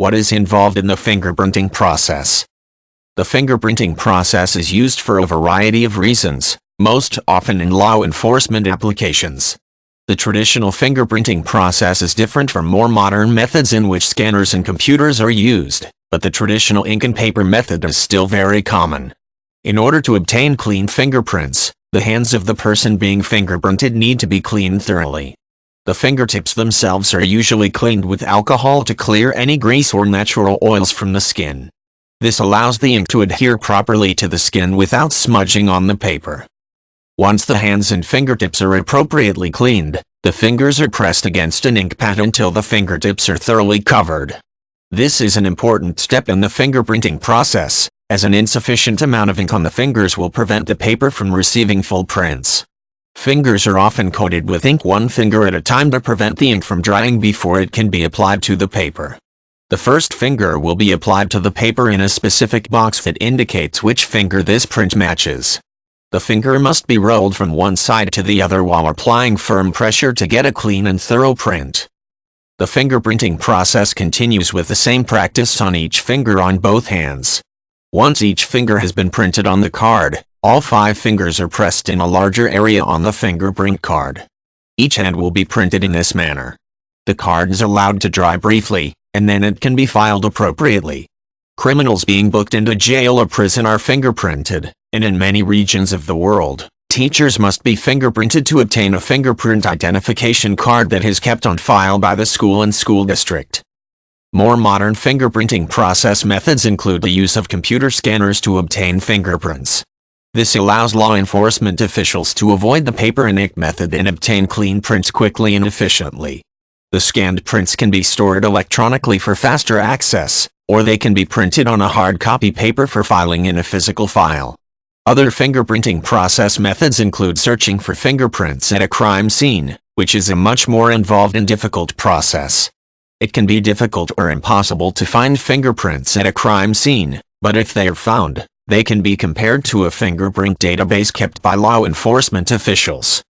What is involved in the fingerprinting process? The fingerprinting process is used for a variety of reasons, most often in law enforcement applications. The traditional fingerprinting process is different from more modern methods in which scanners and computers are used, but the traditional ink and paper method is still very common. In order to obtain clean fingerprints, the hands of the person being fingerprinted need to be cleaned thoroughly. The fingertips themselves are usually cleaned with alcohol to clear any grease or natural oils from the skin. This allows the ink to adhere properly to the skin without smudging on the paper. Once the hands and fingertips are appropriately cleaned, the fingers are pressed against an ink pad until the fingertips are thoroughly covered. This is an important step in the fingerprinting process, as an insufficient amount of ink on the fingers will prevent the paper from receiving full prints. Fingers are often coated with ink one finger at a time to prevent the ink from drying before it can be applied to the paper. The first finger will be applied to the paper in a specific box that indicates which finger this print matches. The finger must be rolled from one side to the other while applying firm pressure to get a clean and thorough print. The fingerprinting process continues with the same practice on each finger on both hands. Once each finger has been printed on the card, all 5 fingers are pressed in a larger area on the fingerprint card. Each hand will be printed in this manner. The card is allowed to dry briefly, and then it can be filed appropriately. Criminals being booked into jail or prison are fingerprinted, and in many regions of the world, teachers must be fingerprinted to obtain a fingerprint identification card that is kept on file by the school and school district. More modern fingerprinting process methods include the use of computer scanners to obtain fingerprints. This allows law enforcement officials to avoid the paper and ink method and obtain clean prints quickly and efficiently. The scanned prints can be stored electronically for faster access, or they can be printed on a hard copy paper for filing in a physical file. Other fingerprinting process methods include searching for fingerprints at a crime scene, which is a much more involved and difficult process. It can be difficult or impossible to find fingerprints at a crime scene, but if they are found, they can be compared to a fingerprint database kept by law enforcement officials.